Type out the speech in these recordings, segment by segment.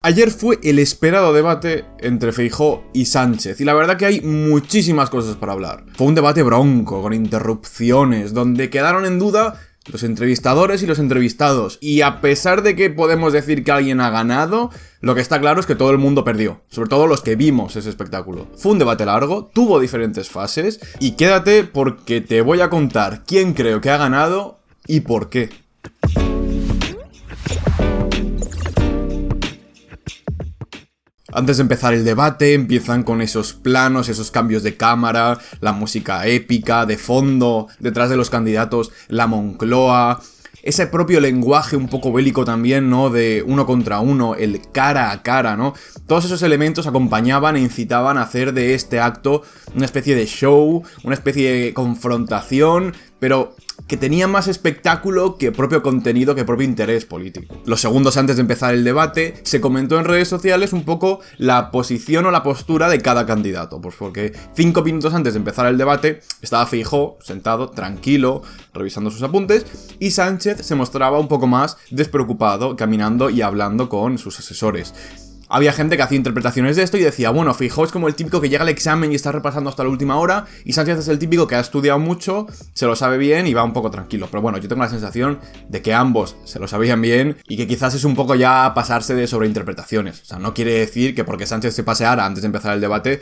Ayer fue el esperado debate entre Feijóo y Sánchez, y la verdad que hay muchísimas cosas para hablar. Fue un debate bronco, con interrupciones, donde quedaron en duda los entrevistadores y los entrevistados, y a pesar de que podemos decir que alguien ha ganado, lo que está claro es que todo el mundo perdió, sobre todo los que vimos ese espectáculo. Fue un debate largo, tuvo diferentes fases, y quédate porque te voy a contar quién creo que ha ganado y por qué. Antes de empezar el debate, empiezan con esos planos, esos cambios de cámara, la música épica, de fondo, detrás de los candidatos, la Moncloa, ese propio lenguaje un poco bélico también, ¿no? De uno contra uno, el cara a cara, ¿no? Todos esos elementos acompañaban e incitaban a hacer de este acto una especie de show, una especie de confrontación, pero que tenía más espectáculo que propio contenido, que propio interés político. Los segundos antes de empezar el debate, se comentó en redes sociales un poco la posición o la postura de cada candidato, pues porque 5 minutos antes de empezar el debate estaba Feijóo sentado, tranquilo, revisando sus apuntes, y Sánchez se mostraba un poco más despreocupado, caminando y hablando con sus asesores. Había gente que hacía interpretaciones de esto y decía, bueno, Feijóo es como el típico que llega al examen y está repasando hasta la última hora, y Sánchez es el típico que ha estudiado mucho, se lo sabe bien y va un poco tranquilo. Pero bueno, yo tengo la sensación de que ambos se lo sabían bien y que quizás es un poco ya pasarse de sobreinterpretaciones. O sea, no quiere decir que porque Sánchez se paseara antes de empezar el debate,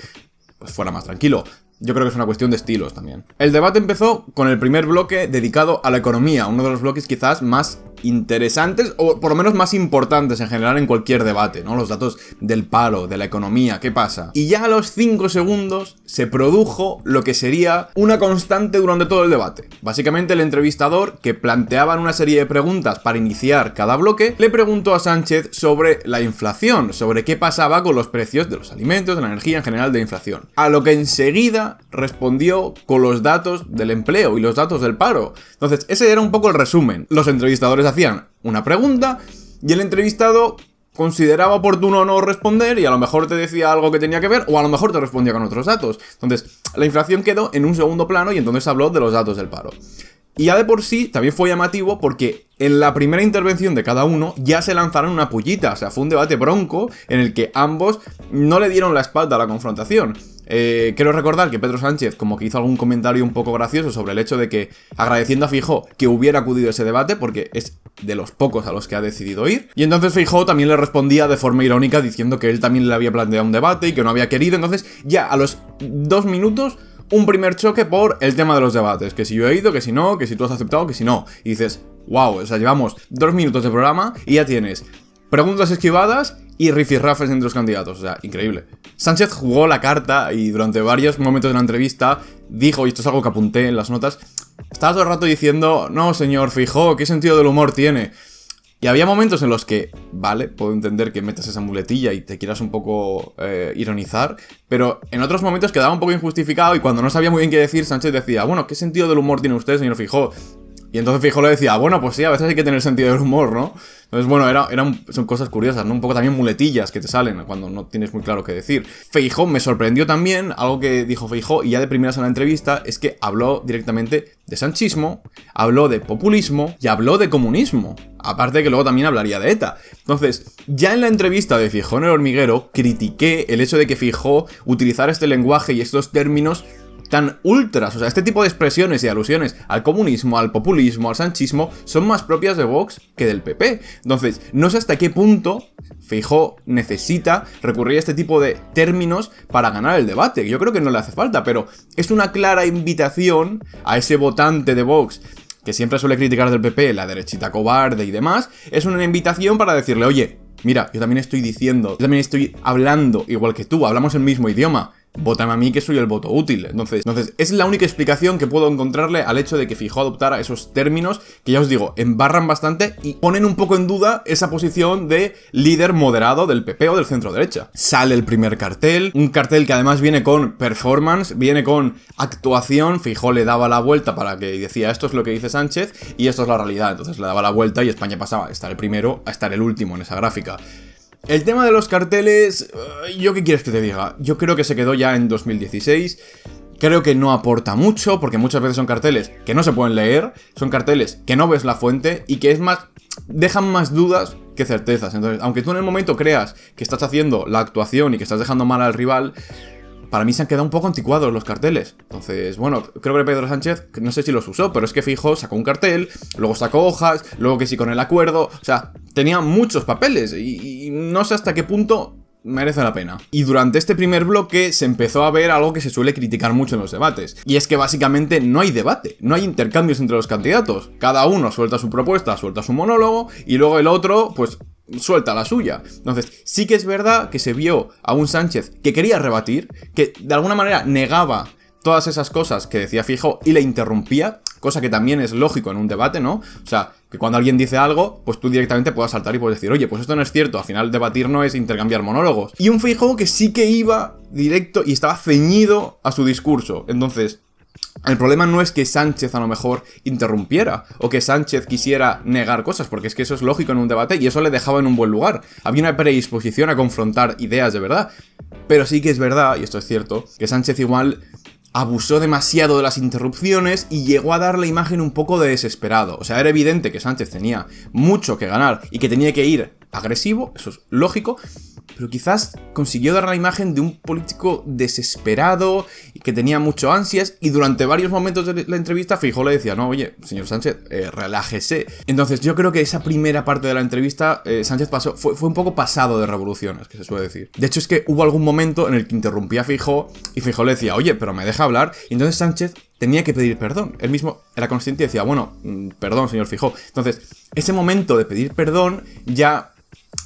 pues fuera más tranquilo. Yo creo que es una cuestión de estilos también. El debate empezó con el primer bloque dedicado a la economía, uno de los bloques quizás más interesantes, o por lo menos más importantes en general en cualquier debate, ¿no? Los datos del paro, de la economía, ¿qué pasa? Y ya a los 5 segundos se produjo lo que sería una constante durante todo el debate. Básicamente el entrevistador, que planteaba una serie de preguntas para iniciar cada bloque, le preguntó a Sánchez sobre la inflación, sobre qué pasaba con los precios de los alimentos, de la energía en general, de inflación. A lo que enseguida respondió con los datos del empleo y los datos del paro. Entonces, ese era un poco el resumen. Los entrevistadores hacían una pregunta y el entrevistado consideraba oportuno no responder y a lo mejor te decía algo que tenía que ver o a lo mejor te respondía con otros datos. Entonces, la inflación quedó en un segundo plano y entonces habló de los datos del paro. Y ya de por sí también fue llamativo porque en la primera intervención de cada uno ya se lanzaron una pullita, o sea, fue un debate bronco en el que ambos no le dieron la espalda a la confrontación. Quiero recordar que Pedro Sánchez como que hizo algún comentario un poco gracioso sobre el hecho de que, agradeciendo a Feijóo que hubiera acudido a ese debate, porque es de los pocos a los que ha decidido ir, y entonces Feijóo también le respondía de forma irónica diciendo que él también le había planteado un debate y que no había querido. Entonces ya a los 2 minutos un primer choque por el tema de los debates, que si yo he ido, que si no, que si tú has aceptado, que si no, y dices, wow, o sea, llevamos 2 minutos de programa y ya tienes preguntas esquivadas y rifirrafes entre los candidatos, o sea, increíble. Sánchez jugó la carta y durante varios momentos de la entrevista dijo, y esto es algo que apunté en las notas, estaba todo el rato diciendo, no señor Feijóo, ¿qué sentido del humor tiene? Y había momentos en los que, vale, puedo entender que metas esa muletilla y te quieras un poco ironizar, pero en otros momentos quedaba un poco injustificado y cuando no sabía muy bien qué decir, Sánchez decía, bueno, ¿qué sentido del humor tiene usted, señor Feijóo? Y entonces Feijóo le decía, bueno, pues sí, a veces hay que tener sentido del humor, ¿no? Entonces, bueno, son cosas curiosas, ¿no? Un poco también muletillas que te salen cuando no tienes muy claro qué decir. Feijóo me sorprendió también, algo que dijo Feijóo, y ya de primeras en la entrevista, es que habló directamente de sanchismo, habló de populismo y habló de comunismo. Aparte de que luego también hablaría de ETA. Entonces, ya en la entrevista de Feijóo en El Hormiguero, critiqué el hecho de que Feijóo utilizara este lenguaje y estos términos tan ultras, o sea, este tipo de expresiones y alusiones al comunismo, al populismo, al sanchismo, son más propias de Vox que del PP. Entonces, no sé hasta qué punto Feijóo necesita recurrir a este tipo de términos para ganar el debate. Yo creo que no le hace falta, pero es una clara invitación a ese votante de Vox que siempre suele criticar del PP, la derechita cobarde y demás, es una invitación para decirle, oye, mira, yo también estoy diciendo, yo también estoy hablando igual que tú, hablamos el mismo idioma. Vótame a mí que soy el voto útil. Entonces, es la única explicación que puedo encontrarle al hecho de que Feijóo adoptara esos términos que ya os digo, embarran bastante y ponen un poco en duda esa posición de líder moderado del PP o del centro derecha. Sale el primer cartel, un cartel que además viene con performance, viene con actuación. Feijóo le daba la vuelta para que decía esto es lo que dice Sánchez y esto es la realidad. Entonces le daba la vuelta y España pasaba a estar el primero a estar el último en esa gráfica. El tema de los carteles, ¿yo qué quieres que te diga? Yo creo que se quedó ya en 2016. Creo que no aporta mucho, porque muchas veces son carteles que no se pueden leer, son carteles que no ves la fuente y que es más, dejan más dudas que certezas. Entonces, aunque tú en el momento creas que estás haciendo la actuación y que estás dejando mal al rival, para mí se han quedado un poco anticuados los carteles. Entonces, bueno, creo que Pedro Sánchez, no sé si los usó, pero es que Feijóo sacó un cartel, luego sacó hojas, luego que sí con el acuerdo, o sea, tenía muchos papeles y no sé hasta qué punto merece la pena. Y durante este primer bloque se empezó a ver algo que se suele criticar mucho en los debates, y es que básicamente no hay debate, no hay intercambios entre los candidatos. Cada uno suelta su propuesta, suelta su monólogo, y luego el otro, pues, suelta la suya. Entonces, sí que es verdad que se vio a un Sánchez que quería rebatir, que de alguna manera negaba todas esas cosas que decía Feijóo y le interrumpía, cosa que también es lógico en un debate, ¿no? O sea, que cuando alguien dice algo, pues tú directamente puedas saltar y puedes decir, oye, pues esto no es cierto, al final debatir no es intercambiar monólogos. Y un Feijóo que sí que iba directo y estaba ceñido a su discurso. Entonces, el problema no es que Sánchez a lo mejor interrumpiera o que Sánchez quisiera negar cosas, porque es que eso es lógico en un debate y eso le dejaba en un buen lugar. Había una predisposición a confrontar ideas de verdad. Pero sí que es verdad, y esto es cierto, que Sánchez igual abusó demasiado de las interrupciones y llegó a dar la imagen un poco de desesperado. O sea, era evidente que Sánchez tenía mucho que ganar y que tenía que ir agresivo, eso es lógico, pero quizás consiguió dar la imagen de un político desesperado y que tenía mucho ansias, y durante varios momentos de la entrevista Feijóo le decía, no, oye, señor Sánchez, relájese. Entonces yo creo que esa primera parte de la entrevista Sánchez fue un poco pasado de revoluciones, que se suele decir. De hecho es que hubo algún momento en el que interrumpía a Feijóo y Feijóo le decía, oye, pero me deja hablar, y entonces Sánchez tenía que pedir perdón. Él mismo era consciente y decía, bueno, perdón, señor Feijóo. Entonces, ese momento de pedir perdón ya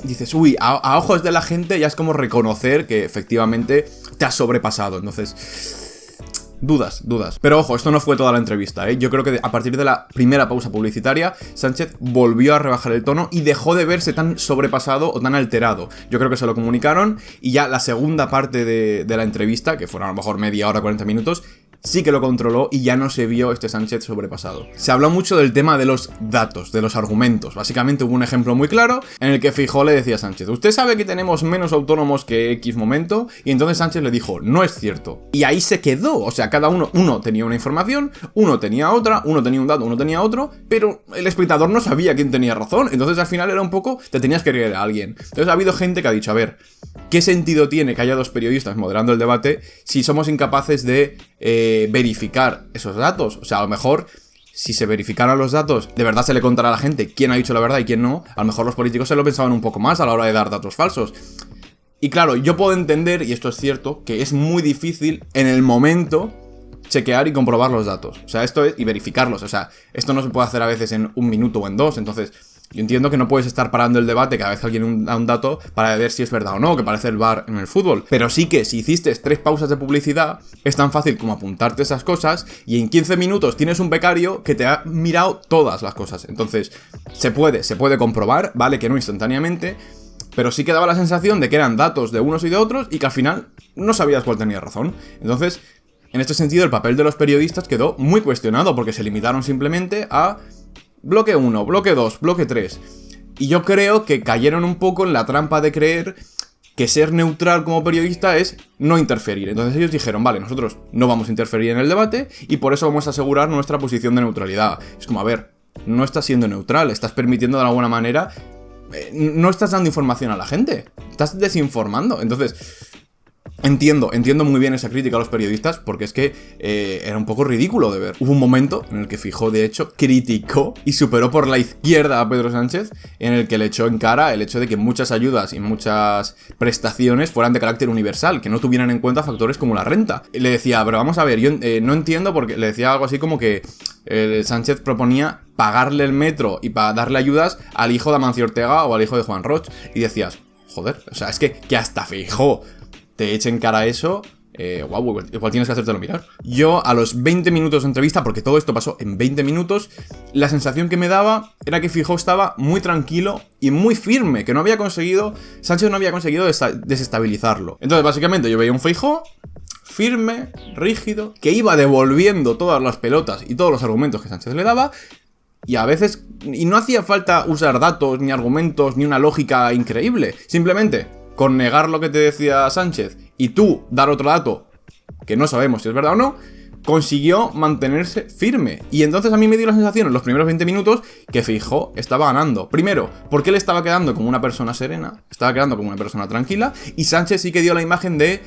dices, uy, a ojos de la gente ya es como reconocer que efectivamente te has sobrepasado. Entonces, dudas. Pero ojo, esto no fue toda la entrevista, ¿eh? Yo creo que a partir de la primera pausa publicitaria, Sánchez volvió a rebajar el tono y dejó de verse tan sobrepasado o tan alterado. Yo creo que se lo comunicaron y ya la segunda parte de la entrevista, que fueron a lo mejor media hora, 40 minutos, sí que lo controló y ya no se vio este Sánchez sobrepasado. Se habló mucho del tema de los datos, de los argumentos. Básicamente hubo un ejemplo muy claro en el que Feijóo le decía a Sánchez, usted sabe que tenemos menos autónomos que X momento, y entonces Sánchez le dijo, no es cierto. Y ahí se quedó, o sea, cada uno tenía una información, uno tenía otra, uno tenía un dato, uno tenía otro, pero el espectador no sabía quién tenía razón. Entonces al final era un poco, te tenías que creer a alguien. Entonces ha habido gente que ha dicho, a ver, ¿qué sentido tiene que haya dos periodistas moderando el debate si somos incapaces de verificar esos datos? O sea, a lo mejor si se verificaran los datos, de verdad se le contará a la gente quién ha dicho la verdad y quién no. A lo mejor los políticos se lo pensaban un poco más a la hora de dar datos falsos. Y claro, yo puedo entender, y esto es cierto, que es muy difícil en el momento chequear y comprobar los datos. O sea, esto es, y verificarlos. O sea, esto no se puede hacer a veces en un minuto o en dos. Entonces, yo entiendo que no puedes estar parando el debate cada vez que alguien da un dato para ver si es verdad o no, que parece el VAR en el fútbol. Pero sí que si hiciste 3 pausas de publicidad, es tan fácil como apuntarte esas cosas y en 15 minutos tienes un becario que te ha mirado todas las cosas. Entonces, se puede comprobar, vale que no instantáneamente, pero sí que daba la sensación de que eran datos de unos y de otros y que al final no sabías cuál tenía razón. Entonces, en este sentido, el papel de los periodistas quedó muy cuestionado porque se limitaron simplemente a bloque 1, bloque 2, bloque 3. Y yo creo que cayeron un poco en la trampa de creer que ser neutral como periodista es no interferir. Entonces ellos dijeron, vale, nosotros no vamos a interferir en el debate y por eso vamos a asegurar nuestra posición de neutralidad. Es como, a ver, no estás siendo neutral, estás permitiendo de alguna manera, no estás dando información a la gente, estás desinformando. Entonces, entiendo muy bien esa crítica a los periodistas, porque es que era un poco ridículo de ver. Hubo un momento en el que Feijóo, de hecho, criticó y superó por la izquierda a Pedro Sánchez, en el que le echó en cara el hecho de que muchas ayudas y muchas prestaciones fueran de carácter universal, que no tuvieran en cuenta factores como la renta. Le decía, pero vamos a ver, yo no entiendo, porque le decía algo así como que Sánchez proponía pagarle el metro y para darle ayudas al hijo de Amancio Ortega o al hijo de Juan Roch, y decías, joder, o sea, es que hasta Feijóo te echen cara eso, igual tienes que hacértelo mirar. Yo a los 20 minutos de entrevista, porque todo esto pasó en 20 minutos, la sensación que me daba era que Feijóo estaba muy tranquilo y muy firme, que Sánchez no había conseguido desestabilizarlo. Entonces básicamente yo veía un Feijóo firme, rígido, que iba devolviendo todas las pelotas y todos los argumentos que Sánchez le daba, y a veces, y no hacía falta usar datos, ni argumentos, ni una lógica increíble, simplemente con negar lo que te decía Sánchez y tú dar otro dato que no sabemos si es verdad o no, consiguió mantenerse firme. Y entonces a mí me dio la sensación en los primeros 20 minutos que Feijóo estaba ganando. Primero, porque él estaba quedando como una persona serena, estaba quedando como una persona tranquila, y Sánchez sí que dio la imagen de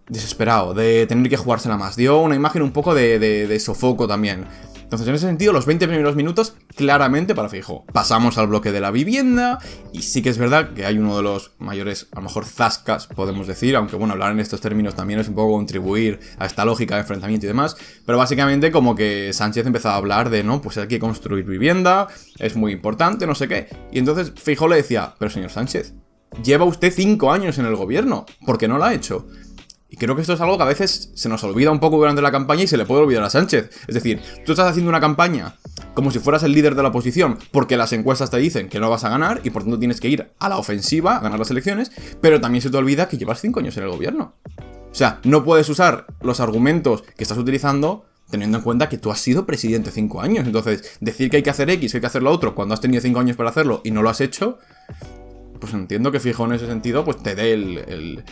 desesperado, de tener que jugársela más. Dio una imagen un poco de sofoco también. Entonces, en ese sentido, los 20 primeros minutos, claramente para Feijóo. Pasamos al bloque de la vivienda, y sí que es verdad que hay uno de los mayores, a lo mejor, zascas, podemos decir, aunque bueno, hablar en estos términos también es un poco contribuir a esta lógica de enfrentamiento y demás, pero básicamente como que Sánchez empezó a hablar de, no, pues hay que construir vivienda, es muy importante, no sé qué, y entonces Feijóo le decía, pero señor Sánchez, lleva usted 5 años en el gobierno, ¿por qué no lo ha hecho? Y creo que esto es algo que a veces se nos olvida un poco durante la campaña y se le puede olvidar a Sánchez. Es decir, tú estás haciendo una campaña como si fueras el líder de la oposición, porque las encuestas te dicen que no vas a ganar y por tanto tienes que ir a la ofensiva a ganar las elecciones, pero también se te olvida que llevas 5 años en el gobierno. O sea, no puedes usar los argumentos que estás utilizando teniendo en cuenta que tú has sido presidente 5 años. Entonces, decir que hay que hacer X, que hay que hacer lo otro, cuando has tenido 5 años para hacerlo y no lo has hecho, pues entiendo que Feijóo en ese sentido pues te dé el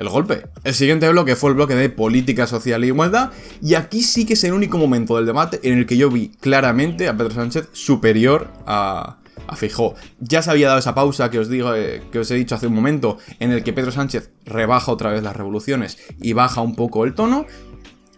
golpe. El siguiente bloque fue el bloque de política social e igualdad, y aquí sí que es el único momento del debate en el que yo vi claramente a Pedro Sánchez superior a Feijóo. Ya se había dado esa pausa que os he dicho hace un momento, en el que Pedro Sánchez rebaja otra vez las revoluciones y baja un poco el tono,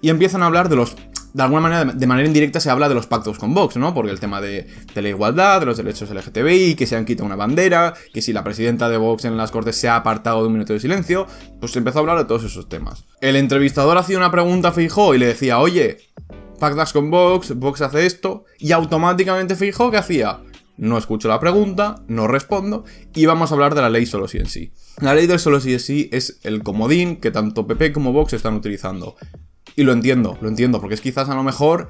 y empiezan a hablar de alguna manera, de manera indirecta se habla de los pactos con Vox, ¿no? Porque el tema de la igualdad, de los derechos LGTBI, que se han quitado una bandera, que si la presidenta de Vox en las Cortes se ha apartado de un minuto de silencio, pues se empezó a hablar de todos esos temas. El entrevistador hacía una pregunta a Feijóo y le decía, oye, pactas con Vox, Vox hace esto, y automáticamente Feijóo, ¿qué hacía? No escucho la pregunta, no respondo, y vamos a hablar de la ley solo sí en sí. La ley del solo sí en sí es el comodín que tanto PP como Vox están utilizando. Y lo entiendo, porque es quizás a lo mejor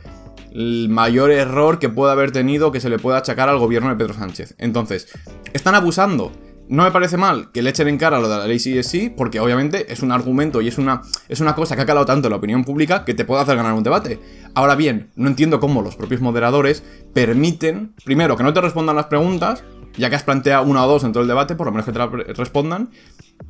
el mayor error que pueda haber tenido que se le pueda achacar al gobierno de Pedro Sánchez. Entonces, están abusando. No me parece mal que le echen en cara lo de la ley sí es sí, porque obviamente es un argumento y es una cosa que ha calado tanto en la opinión pública que te puede hacer ganar un debate. Ahora bien, no entiendo cómo los propios moderadores permiten, primero, que no te respondan las preguntas, ya que has planteado una o dos en todo el debate, por lo menos que te la respondan.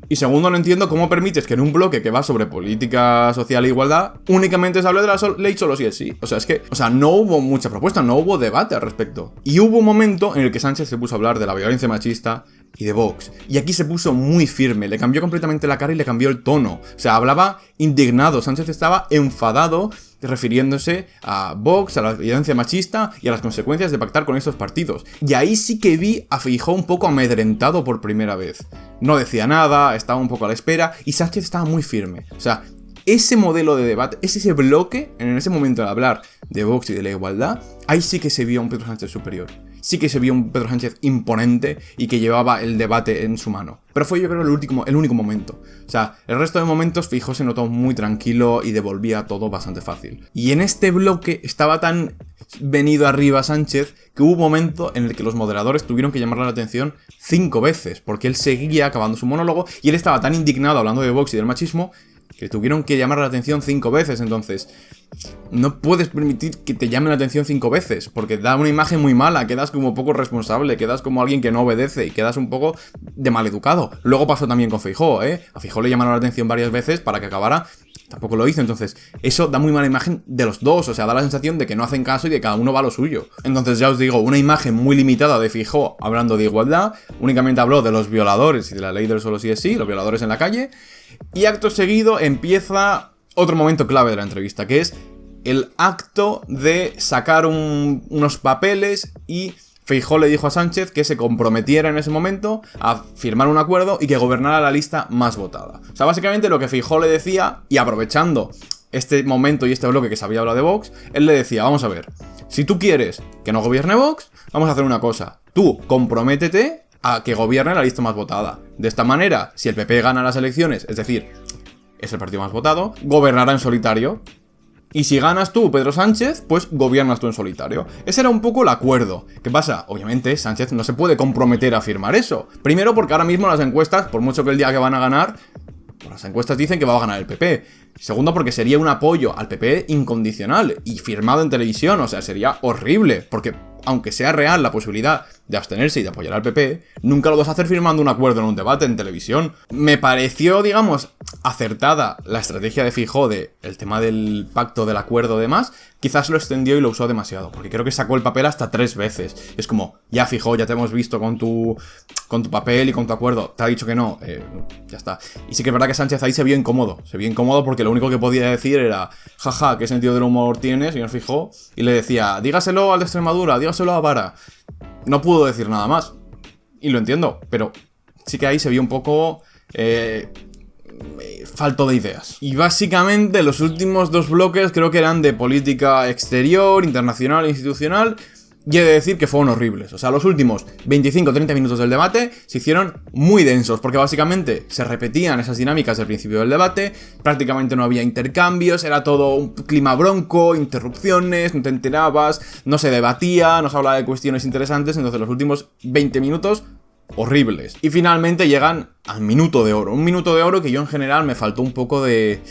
Y segundo, no entiendo cómo permites que en un bloque que va sobre política social e igualdad únicamente se hable de la ley solo sí es sí. O sea, no hubo mucha propuesta, no hubo debate al respecto. Y hubo un momento en el que Sánchez se puso a hablar de la violencia machista y de Vox. Y aquí se puso muy firme, le cambió completamente la cara y le cambió el tono. O sea, hablaba indignado, Sánchez estaba enfadado refiriéndose a Vox, a la violencia machista y a las consecuencias de pactar con estos partidos. Y ahí sí que vi a Feijóo un poco amedrentado por primera vez. No decía nada, estaba un poco a la espera y Sánchez estaba muy firme. O sea, ese modelo de debate, ese bloque, en ese momento de hablar de Vox y de la igualdad, ahí sí que se vio a un Pedro Sánchez superior. Sí que se vio un Pedro Sánchez imponente y que llevaba el debate en su mano. Pero fue, yo creo, el único momento. O sea, el resto de momentos Feijóo se notó muy tranquilo y devolvía todo bastante fácil. Y en este bloque estaba tan venido arriba Sánchez que hubo un momento en el que los moderadores tuvieron que llamarle la atención 5 veces, porque él seguía acabando su monólogo y él estaba tan indignado hablando de Vox y del machismo que tuvieron que llamar la atención 5 veces. Entonces, no puedes permitir que te llamen la atención 5 veces, porque da una imagen muy mala, quedas como poco responsable, quedas como alguien que no obedece y quedas un poco de maleducado. Luego pasó también con Feijóo, A Feijóo le llamaron la atención varias veces para que acabara, tampoco lo hizo. Entonces, eso da muy mala imagen de los dos, o sea, da la sensación de que no hacen caso y de que cada uno va a lo suyo. Entonces, ya os digo, una imagen muy limitada de Feijóo hablando de igualdad, únicamente habló de los violadores y de la ley del solo sí es sí, los violadores en la calle. Y acto seguido empieza otro momento clave de la entrevista, que es el acto de sacar unos papeles y Feijóo le dijo a Sánchez que se comprometiera en ese momento a firmar un acuerdo y que gobernara la lista más votada. O sea, básicamente lo que Feijóo le decía, y aprovechando este momento y este bloque que se había hablado de Vox, él le decía, vamos a ver, si tú quieres que no gobierne Vox, vamos a hacer una cosa, tú comprométete a que gobierne la lista más votada. De esta manera, si el PP gana las elecciones, es decir, es el partido más votado, gobernará en solitario. Y si ganas tú, Pedro Sánchez, pues gobiernas tú en solitario. Ese era un poco el acuerdo. ¿Qué pasa? Obviamente, Sánchez no se puede comprometer a firmar eso. Primero porque ahora mismo las encuestas, por mucho que el día que van a ganar, pues las encuestas dicen que va a ganar el PP. Segundo porque sería un apoyo al PP incondicional y firmado en televisión. O sea, sería horrible, porque aunque sea real la posibilidad de abstenerse y de apoyar al PP, nunca lo vas a hacer firmando un acuerdo en un debate en televisión. Me pareció, digamos, acertada la estrategia de Feijóo de el tema del pacto, del acuerdo y demás, quizás lo extendió y lo usó demasiado, porque creo que sacó el papel hasta 3 veces. Es como, ya Feijóo, ya te hemos visto con tu papel y con tu acuerdo, te ha dicho que no, ya está. Y sí que es verdad que Sánchez ahí se vio incómodo porque lo único que podía decir era, jaja, ¿qué sentido del humor tiene, señor Feijóo? Y le decía, dígaselo al de Extremadura, dígaselo a Vara. No pudo decir nada más, y lo entiendo, pero sí que ahí se vio un poco falto de ideas. Y básicamente los últimos 2 bloques creo que eran de política exterior, internacional e institucional, y he de decir que fueron horribles. O sea, los últimos 25-30 minutos del debate se hicieron muy densos, porque básicamente se repetían esas dinámicas del principio del debate, prácticamente no había intercambios, era todo un clima bronco, interrupciones, no te enterabas, no se debatía, no se hablaba de cuestiones interesantes, entonces los últimos 20 minutos horribles. Y finalmente llegan al minuto de oro. Un minuto de oro que yo en general me faltó un poco de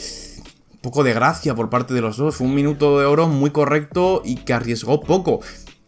gracia por parte de los dos. Fue un minuto de oro muy correcto y que arriesgó poco.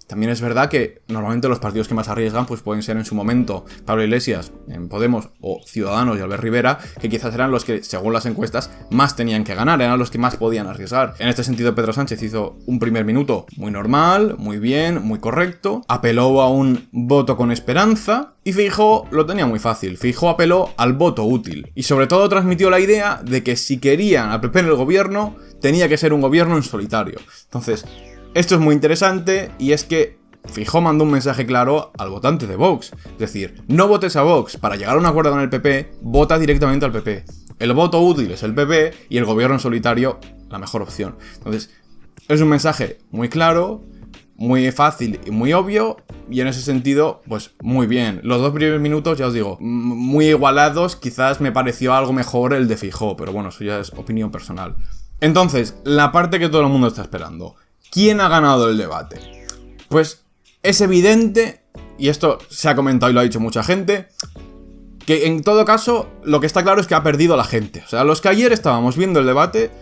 También es verdad que normalmente los partidos que más arriesgan pues pueden ser en su momento Pablo Iglesias en Podemos o Ciudadanos y Albert Rivera, que quizás eran los que, según las encuestas, más tenían que ganar, eran los que más podían arriesgar. En este sentido, Pedro Sánchez hizo un primer minuto muy normal, muy bien, muy correcto, apeló a un voto con esperanza y Feijóo lo tenía muy fácil. Feijóo apeló al voto útil y sobre todo transmitió la idea de que si querían al PP en el gobierno, tenía que ser un gobierno en solitario. Entonces, esto es muy interesante y es que Feijóo mandó un mensaje claro al votante de Vox. Es decir, no votes a Vox para llegar a un acuerdo con el PP, vota directamente al PP. El voto útil es el PP y el gobierno en solitario la mejor opción. Entonces, es un mensaje muy claro, muy fácil y muy obvio, y en ese sentido, pues muy bien. Los 2 primeros minutos, ya os digo, muy igualados, quizás me pareció algo mejor el de Feijóo, pero bueno, eso ya es opinión personal. Entonces, la parte que todo el mundo está esperando. ¿Quién ha ganado el debate? Pues es evidente, y esto se ha comentado y lo ha dicho mucha gente, que en todo caso lo que está claro es que ha perdido la gente. O sea, los que ayer estábamos viendo el debate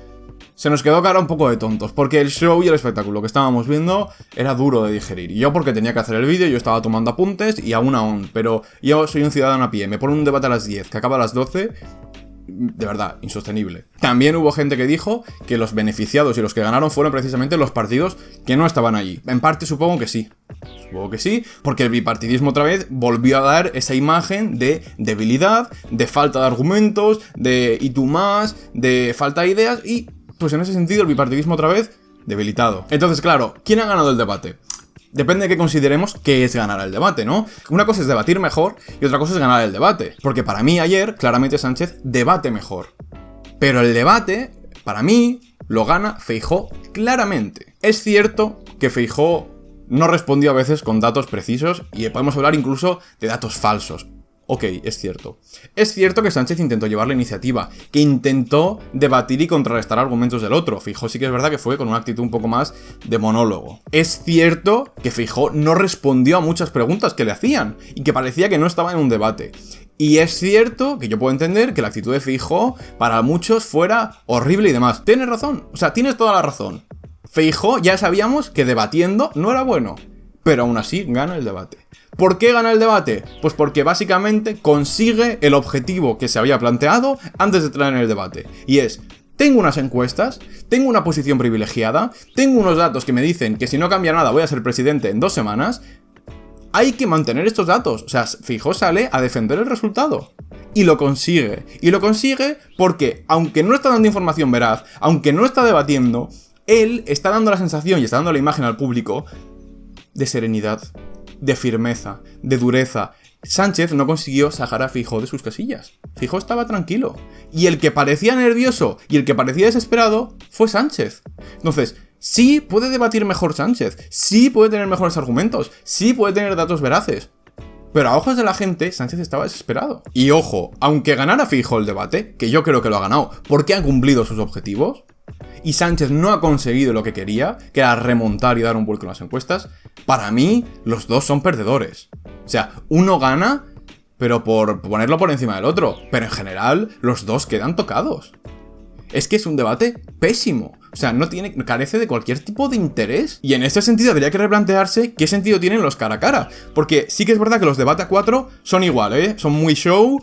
se nos quedó cara un poco de tontos, porque el show y el espectáculo que estábamos viendo era duro de digerir. Y yo, porque tenía que hacer el vídeo, yo estaba tomando apuntes y aún, pero yo soy un ciudadano a pie, me pone un debate a las 10, que acaba a las 12... De verdad, insostenible. También hubo gente que dijo que los beneficiados y los que ganaron fueron precisamente los partidos que no estaban allí. En parte supongo que sí. Supongo que sí, porque el bipartidismo otra vez volvió a dar esa imagen de debilidad, de falta de argumentos, de y tú más, de falta de ideas y, pues en ese sentido, el bipartidismo otra vez debilitado. Entonces, claro, ¿quién ha ganado el debate? Depende de qué consideremos que es ganar el debate, ¿no? Una cosa es debatir mejor y otra cosa es ganar el debate. Porque para mí ayer, claramente Sánchez debate mejor. Pero el debate, para mí, lo gana Feijóo claramente. Es cierto que Feijóo no respondió a veces con datos precisos y podemos hablar incluso de datos falsos. Ok, es cierto. Es cierto que Sánchez intentó llevar la iniciativa, que intentó debatir y contrarrestar argumentos del otro. Feijóo sí que es verdad que fue con una actitud un poco más de monólogo. Es cierto que Feijóo no respondió a muchas preguntas que le hacían y que parecía que no estaba en un debate. Y es cierto que yo puedo entender que la actitud de Feijóo para muchos fuera horrible y demás. Tienes razón, o sea, tienes toda la razón. Feijóo ya sabíamos que debatiendo no era bueno, pero aún así gana el debate. ¿Por qué gana el debate? Pues porque básicamente consigue el objetivo que se había planteado antes de entrar en el debate. Y es, tengo unas encuestas, tengo una posición privilegiada, tengo unos datos que me dicen que si no cambia nada voy a ser presidente en 2 semanas. Hay que mantener estos datos. O sea, Feijóo sale a defender el resultado. Y lo consigue. Y lo consigue porque, aunque no está dando información veraz, aunque no está debatiendo, él está dando la sensación y está dando la imagen al público de serenidad, de firmeza, de dureza. Sánchez no consiguió sacar a Feijóo de sus casillas. Feijóo estaba tranquilo. Y el que parecía nervioso y el que parecía desesperado fue Sánchez. Entonces, sí puede debatir mejor Sánchez, sí puede tener mejores argumentos, sí puede tener datos veraces. Pero a ojos de la gente, Sánchez estaba desesperado. Y ojo, aunque ganara Feijóo el debate, que yo creo que lo ha ganado porque han cumplido sus objetivos, y Sánchez no ha conseguido lo que quería, que era remontar y dar un vuelco en las encuestas, para mí los dos son perdedores. O sea, uno gana, pero por ponerlo por encima del otro. Pero en general, los dos quedan tocados. Es que es un debate pésimo. O sea, carece de cualquier tipo de interés. Y en este sentido habría que replantearse qué sentido tienen los cara a cara. Porque sí que es verdad que los debate a 4 son igual, ¿eh? Son muy show,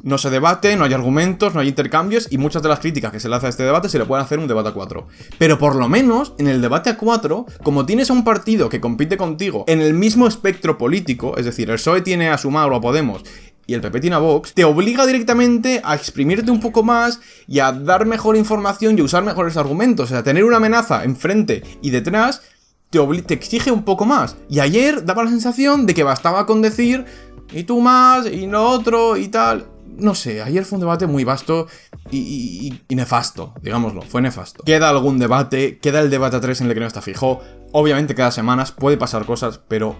No se debate, no hay argumentos, no hay intercambios y muchas de las críticas que se le hace a este debate se le pueden hacer en un debate a 4. Pero por lo menos, en el debate a 4, como tienes a un partido que compite contigo en el mismo espectro político, es decir, el PSOE tiene a Sumar o a Podemos y el PP tiene a Vox, te obliga directamente a exprimirte un poco más y a dar mejor información y a usar mejores argumentos. O sea, tener una amenaza enfrente y detrás te exige un poco más. Y ayer daba la sensación de que bastaba con decir, y tú más, y lo otro, y tal. No sé, ayer fue un debate muy vasto y nefasto, digámoslo, fue nefasto. Queda algún debate, queda el debate a 3 en el que no está Feijóo. Obviamente cada semana puede pasar cosas, pero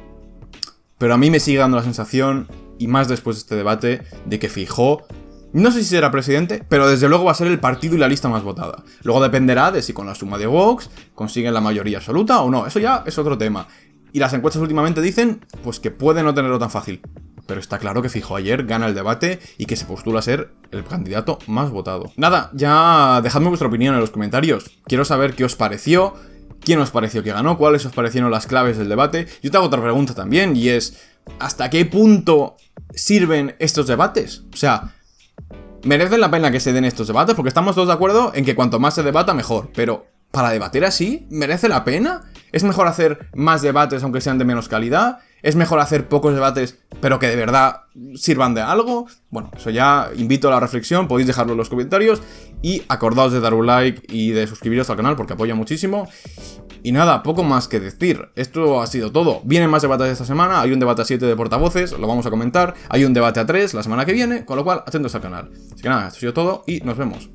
a mí me sigue dando la sensación, y más después de este debate, de que Feijóo, no sé si será presidente, pero desde luego va a ser el partido y la lista más votada. Luego dependerá de si con la suma de Vox consiguen la mayoría absoluta o no, eso ya es otro tema. Y las encuestas últimamente dicen, pues que puede no tenerlo tan fácil. Pero está claro que Feijóo ayer gana el debate y que se postula a ser el candidato más votado. Nada, ya dejadme vuestra opinión en los comentarios. Quiero saber qué os pareció, quién os pareció que ganó, cuáles os parecieron las claves del debate. Yo te hago otra pregunta también, y es, ¿hasta qué punto sirven estos debates? O sea, ¿merecen la pena que se den estos debates? Porque estamos todos de acuerdo en que cuanto más se debata, mejor. Pero, ¿para debatir así? ¿Merece la pena? ¿Es mejor hacer más debates aunque sean de menos calidad? ¿Es mejor hacer pocos debates pero que de verdad sirvan de algo? Bueno, eso ya invito a la reflexión, podéis dejarlo en los comentarios y acordaos de dar un like y de suscribiros al canal porque apoya muchísimo. Y nada, poco más que decir, esto ha sido todo. Vienen más debates esta semana, hay un debate a 7 de portavoces, lo vamos a comentar, hay un debate a 3 la semana que viene, con lo cual atentos al canal. Así que nada, esto ha sido todo y nos vemos.